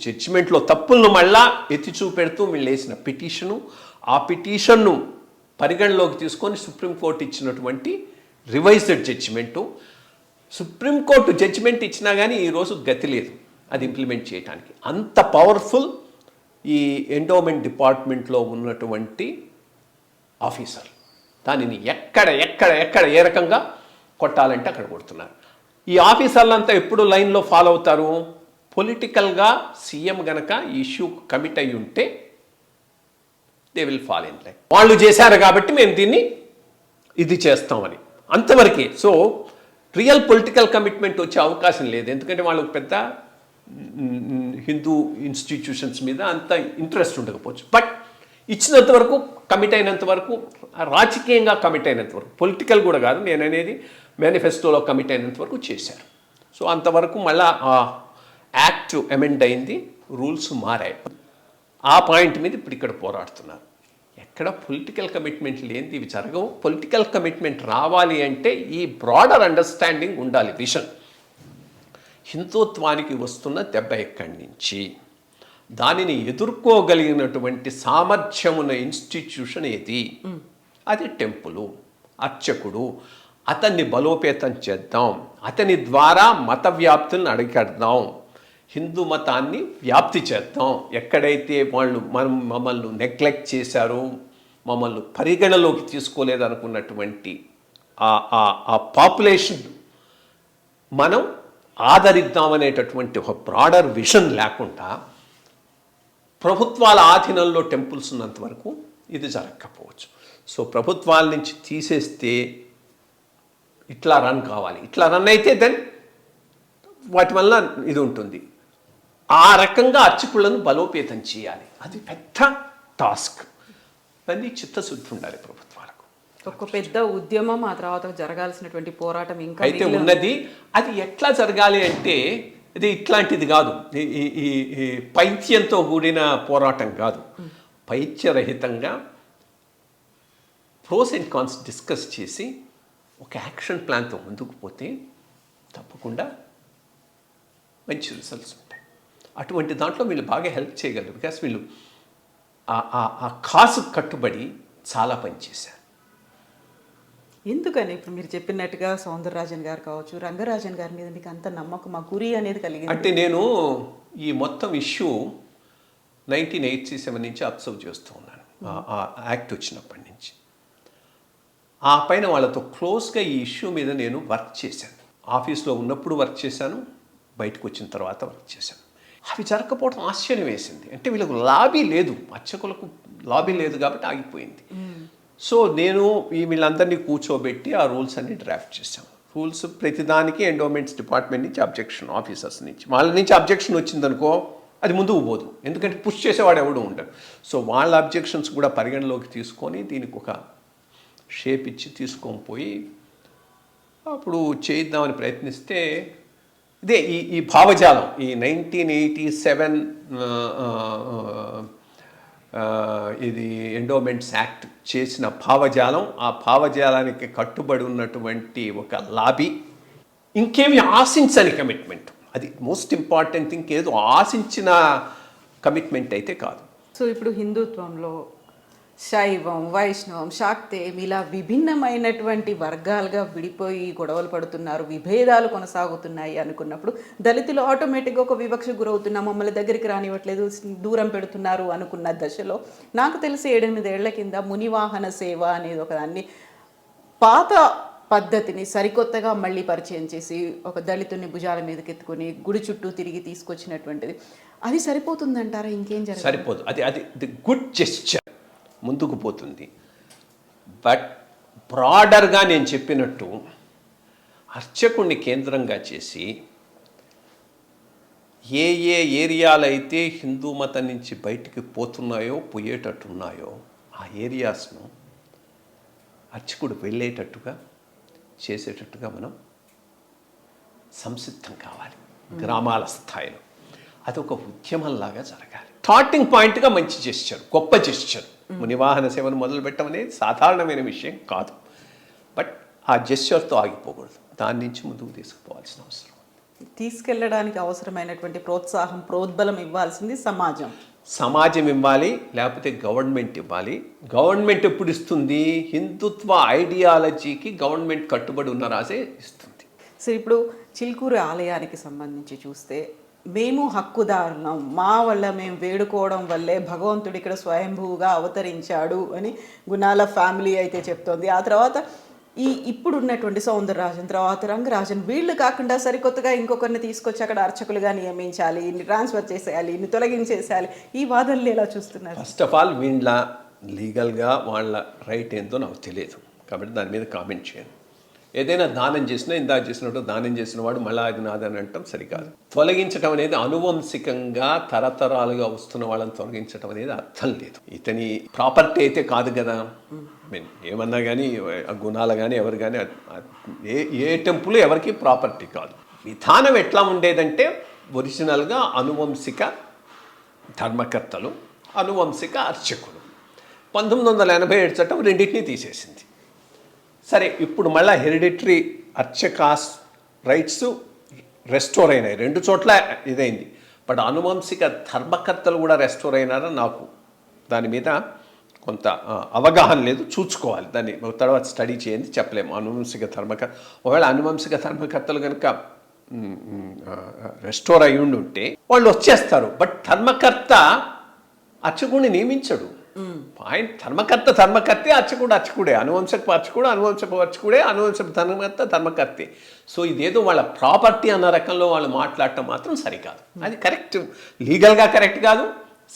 జడ్జిమెంట్లో తప్పులను మళ్ళా ఎత్తి చూపెడుతూ వీళ్ళు వేసిన పిటిషను, ఆ పిటిషన్ను పరిగణలోకి తీసుకొని సుప్రీంకోర్టు ఇచ్చినటువంటి రివైజ్డ్ జడ్జిమెంటు. సుప్రీంకోర్టు జడ్జిమెంట్ ఇచ్చినా కానీ ఈరోజు గతి లేదు అది ఇంప్లిమెంట్ చేయడానికి. అంత పవర్ఫుల్ ఈ ఎండోమెంట్ డిపార్ట్మెంట్లో ఉన్నటువంటి ఆఫీసర్. దానిని ఎక్కడ ఎక్కడ ఎక్కడ ఏ రకంగా కొట్టాలంటే అక్కడ కొడుతున్నారు. ఈ ఆఫీసర్లంతా ఎప్పుడు లైన్లో ఫాలో అవుతారు? పొలిటికల్గా సీఎం గనక ఈ ఇష్యూ కమిట్ అయ్యి ఉంటే they will follow in line. వాళ్ళు చేశారు కాబట్టి మేము దీన్ని ఇది చేస్తామని, అంతవరకే. సో రియల్ పొలిటికల్ కమిట్మెంట్ వచ్చే అవకాశం లేదు. ఎందుకంటే వాళ్ళకు పెద్ద హిందూ ఇన్స్టిట్యూషన్స్ మీద అంత ఇంట్రెస్ట్ ఉండకపోవచ్చు. బట్ ఇచ్చినంత వరకు, కమిట్ అయినంత వరకు, రాజకీయంగా కమిట్ అయినంత వరకు, పొలిటికల్ కూడా కాదు నేను అనేది, మేనిఫెస్టోలో కమిట్ అయినంత వరకు చేశారు. సో అంతవరకు మళ్ళా యాక్ట్ అమెండ్ అయింది, రూల్స్ మారాయి. ఆ పాయింట్ మీద ఇప్పుడు ఇక్కడ పోరాడుతున్నారు. ఎక్కడ పొలిటికల్ కమిట్మెంట్ లేనిది ఇవి జరగవు. పొలిటికల్ కమిట్మెంట్ రావాలి అంటే ఈ బ్రాడర్ అండర్స్టాండింగ్ ఉండాలి, విషన్. హిందుత్వానికి వస్తున్న దెబ్బ ఎక్కడి నుంచి, దానిని ఎదుర్కోగలిగినటువంటి సామర్థ్యం ఉన్న ఇన్స్టిట్యూషన్ ఏది? అది టెంపులు, అర్చకుడు. అతన్ని బలోపేతం చేద్దాం, అతని ద్వారా మత వ్యాప్తులను అడిగేద్దాం, హిందూ మతాన్ని వ్యాప్తి చేద్దాం. ఎక్కడైతే వాళ్ళు మమ్మల్ని నెగ్లెక్ట్ చేశారో, మమ్మల్ని పరిగణలోకి తీసుకోలేదనుకున్నటువంటి ఆ పాపులేషన్ మనం ఆదరిద్దామనేటటువంటి ఒక బ్రాడర్ విషన్ లేకుండా ప్రభుత్వాల ఆధీనంలో టెంపుల్స్ ఉన్నంత వరకు ఇది జరగకపోవచ్చు. సో ప్రభుత్వాల నుంచి తీసేస్తే ఇట్లా రన్ కావాలి, ఇట్లా రన్ అయితే దెన్ వాటి వల్ల ఇది ఉంటుంది. ఆ రకంగా అర్చకులను బలోపేతం చేయాలి, అది పెద్ద టాస్క్. ఇవన్నీ చిత్తశుద్ధి ఉండాలి ప్రభుత్వాలకు. ఒక పెద్ద ఉద్యమం, ఆ తర్వాత జరగాల్సినటువంటి పోరాటం ఇంకా అయితే ఉన్నది. అది ఎట్లా జరగాలి అంటే ఇది ఇట్లాంటిది కాదు, ఈ పైత్యంతో కూడిన పోరాటం కాదు. పైత్యరహితంగా ప్రోస్ అండ్ కాన్స్ డిస్కస్ చేసి ఒక యాక్షన్ ప్లాన్తో ముందుకు పోతే తప్పకుండా మంచి రిజల్ట్స్ ఉంటాయి. అటువంటి దాంట్లో వీళ్ళు బాగా హెల్ప్ చేయగలరు. బికాస్ వీళ్ళు ఆ కాసు కట్టుబడి చాలా పనిచేశారు. ఎందుకని ఇప్పుడు మీరు చెప్పినట్టుగా సౌందరరాజన్ గారు కావచ్చు, రంగరాజన్ గారి మీద మీకు అంత నమ్మకం, ఆ గురి అనేది కలిగింది? అంటే నేను ఈ మొత్తం ఇష్యూ 1987 నుంచి అబ్జర్వ్ చేస్తూ ఉన్నాను, ఆ యాక్ట్ వచ్చినప్పటి నుంచి. ఆ పైన వాళ్ళతో క్లోజ్గా ఈ ఇష్యూ మీద నేను వర్క్ చేశాను. ఆఫీస్లో ఉన్నప్పుడు వర్క్ చేశాను, బయటకు వచ్చిన తర్వాత వర్క్ చేశాను. అవి జరగకపోవడం ఆశ్చర్యం వేసింది. అంటే వీళ్ళకు లాబీ లేదు, అర్చకులకు లాబీ లేదు కాబట్టి ఆగిపోయింది. సో నేను వీళ్ళందరినీ కూర్చోబెట్టి ఆ రూల్స్ అన్ని డ్రాఫ్ట్ చేశాను. రూల్స్ ప్రతిదానికి ఎండోమెంట్స్ డిపార్ట్మెంట్ నుంచి అబ్జెక్షన్, ఆఫీసర్స్ నుంచి, వాళ్ళ నుంచి అబ్జెక్షన్ వచ్చిందనుకో అది ముందుకు పోదు, ఎందుకంటే పుష్ చేసేవాడు ఎవడు ఉండడు. సో వాళ్ళ అబ్జెక్షన్స్ కూడా పరిగణలోకి తీసుకొని దీనికి ఒక షేప్ ఇచ్చి తీసుకొని పోయి అప్పుడు చేద్దామని ప్రయత్నిస్తే ఇదే ఈ భావజాలం ఈ 1987 ఇది ఎండోమెంట్స్ యాక్ట్ చేసిన భావజాలం, ఆ భావజాలానికి కట్టుబడి ఉన్నటువంటి ఒక లాబీ, ఇంకేమి ఆశించని కమిట్మెంట్, అది మోస్ట్ ఇంపార్టెంట్ థింగ్. ఏదో ఆశించిన కమిట్మెంట్ అయితే కాదు. సో ఇప్పుడు హిందుత్వంలో శైవం, వైష్ణవం, శాక్తేయం ఇలా విభిన్నమైనటువంటి వర్గాలుగా విడిపోయి గొడవలు పడుతున్నారు, విభేదాలు కొనసాగుతున్నాయి అనుకున్నప్పుడు దళితులు ఆటోమేటిక్గా ఒక వివక్ష గురవుతున్నాం, మమ్మల్ని దగ్గరికి రానివ్వట్లేదు, దూరం పెడుతున్నారు అనుకున్న దశలో నాకు తెలిసి 7-8 ఏళ్ల కింద మునివాహన సేవ అనేది ఒక దాన్ని పాత పద్ధతిని సరికొత్తగా మళ్ళీ పరిచయం చేసి ఒక దళితుని భుజాల మీదకి ఎత్తుకొని గుడి చుట్టూ తిరిగి తీసుకొచ్చినటువంటిది, అది సరిపోతుందంటారా? ఇంకేం జరగదు? సరిపోదు. అది ది గుడ్ జెస్చర్, ముందుకు పోతుంది. బట్ బ్రాడర్గా నేను చెప్పినట్టు అర్చకుడిని కేంద్రంగా చేసి ఏ ఏరియాలైతే హిందూ మతం నుంచి బయటికి పోయేటట్టున్నాయో ఆ ఏరియాస్ను అర్చకుడు వెళ్ళేటట్టుగా చేసేటట్టుగా మనం సంసిద్ధం కావాలి. గ్రామాల స్థాయిలో అదొక ఉద్యమంలాగా జరగాలి. స్టార్టింగ్ పాయింట్గా మంచి జెస్చర్, గొప్ప జెస్చర్. మునివాహన సేవను మొదలు పెట్టడం అనేది సాధారణమైన విషయం కాదు. బట్ ఆ జెస్చర్తో ఆగిపోకూడదు, దాని నుంచి ముందుకు తీసుకుపోవాల్సిన అవసరం. తీసుకెళ్ళడానికి అవసరమైనటువంటి ప్రోత్సాహం, ప్రోద్బలం ఇవ్వాల్సింది సమాజం ఇవ్వాలి, లేకపోతే గవర్నమెంట్ ఇవ్వాలి. గవర్నమెంట్ ఎప్పుడు ఇస్తుంది? హిందుత్వ ఐడియాలజీకి గవర్నమెంట్ కట్టుబడి ఉన్న రాసే ఇస్తుంది. సో ఇప్పుడు చిలుకూరు ఆలయానికి సంబంధించి చూస్తే మేము హక్కుదారులం, మా వల్ల మేము వేడుకోవడం వల్లే భగవంతుడు ఇక్కడ స్వయంభూగా అవతరించాడు అని గుణాల ఫ్యామిలీ అయితే చెప్తోంది. ఆ తర్వాత ఇప్పుడు ఉన్నటువంటి సౌందరరాజన్, తర్వాత రంగరాజన్, వీళ్ళు కాకుండా సరికొత్తగా ఇంకొకరిని తీసుకొచ్చి అక్కడ అర్చకులుగా నియమించాలి, ఇన్ని ట్రాన్స్ఫర్ చేసేయాలి, ఇన్ని తొలగించేసేయాలి, ఈ వాదనలు ఎలా చూస్తున్నారు? ఫస్ట్ ఆఫ్ ఆల్ వీళ్ళ లీగల్గా వాళ్ళ రైట్ ఏందో నాకు తెలియదు, కాబట్టి దాని మీద కామెంట్ చేయను. ఏదైనా దానం చేసినా, ఇందాక చేసినట్టు దానం చేసిన వాడు మళ్ళీ అది నాదని అంటాం సరికాదు. తొలగించడం అనేది అనువంశికంగా తరతరాలుగా వస్తున్న వాళ్ళని తొలగించడం అనేది అర్థం లేదు. ఇతని ప్రాపర్టీ అయితే కాదు కదా. ఏమన్నా కానీ గుణాలు కానీ ఎవరు కానీ ఏ టెంపుల్ ఎవరికి ప్రాపర్టీ కాదు. విధానం ఎట్లా ఉండేదంటే ఒరిజినల్గా అనువంశిక ధర్మకర్తలు, అనువంశిక అర్చకులు. 1987 చట్టం రెండింటినీ తీసేసింది. సరే, ఇప్పుడు మళ్ళీ హెరిడిటరీ అర్చకాస్ రైట్స్ రెస్టోర్ అయినాయి, 2 చోట్ల ఇదైంది. బట్ అనువంశిక ధర్మకర్తలు కూడా రెస్టోర్ అయినారని నాకు దాని మీద కొంత అవగాహన లేదు, చూసుకోవాలి. దాన్ని తర్వాత స్టడీ చేయండి, చెప్పలేము. ఒకవేళ అనువంశిక ధర్మకర్తలు కనుక రెస్టోర్ అయి ఉంటే వాళ్ళు వచ్చేస్తారు. బట్ ధర్మకర్త అర్చకుడిని నియమించడు. ఆయన ధర్మకర్తే, అర్చకుడే, అనువంశపు అర్చకుడే, అనువంశపు ధర్మకర్తే. సో ఇదేదో వాళ్ళ ప్రాపర్టీ అన్న రకంలో వాళ్ళు మాట్లాడటం మాత్రం సరికాదు. అది కరెక్ట్, లీగల్గా కరెక్ట్ కాదు,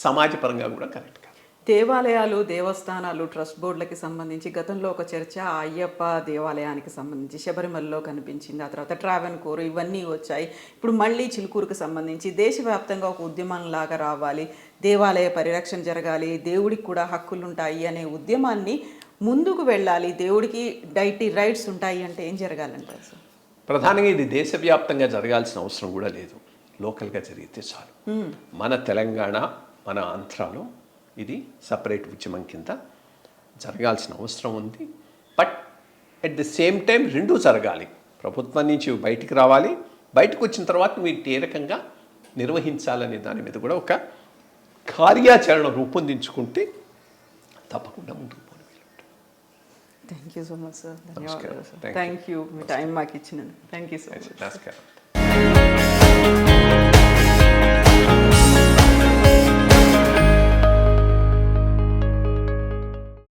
సమాజపరంగా కూడా కరెక్ట్ కాదు. దేవాలయాలు, దేవస్థానాలు, ట్రస్ట్ బోర్డులకి సంబంధించి గతంలో ఒక చర్చ అయ్యప్ప దేవాలయానికి సంబంధించి శబరిమలలో కనిపించింది, ఆ తర్వాత ట్రావెన్కోర్, ఇవన్నీ వచ్చాయి. ఇప్పుడు మళ్ళీ చిలుకూరుకు సంబంధించి దేశవ్యాప్తంగా ఒక ఉద్యమంలాగా రావాలి, దేవాలయ పరిరక్షణ జరగాలి, దేవుడికి కూడా హక్కులు ఉంటాయి అనే ఉద్యమాన్ని ముందుకు వెళ్ళాలి, దేవుడికి డైటీ రైట్స్ ఉంటాయి అంటే ఏం జరగాలంటారు సార్? ప్రధానంగా ఇది దేశవ్యాప్తంగా జరగాల్సిన అవసరం కూడా లేదు, లోకల్గా జరిగితే చాలు. మన తెలంగాణ, మన ఆంధ్రాలో ఇది సపరేట్ ఉద్యమం కింద జరగాల్సిన అవసరం ఉంది. But at the same time రెండూ జరగాలి. ప్రభుత్వం నుంచి బయటికి రావాలి, బయటకు వచ్చిన తర్వాత మీరు ఏ రకంగా నిర్వహించాలనే దాని మీద కూడా ఒక కార్యాచరణ రూపొందించుకుంటే తప్పకుండా ముందుకు పోవాలి. Thank you so much sir. ధన్యవాదాలు సార్. థ్యాంక్ యూ, మీ టైం మాకు ఇచ్చినందుకు. Thank you so much. నమస్కారం.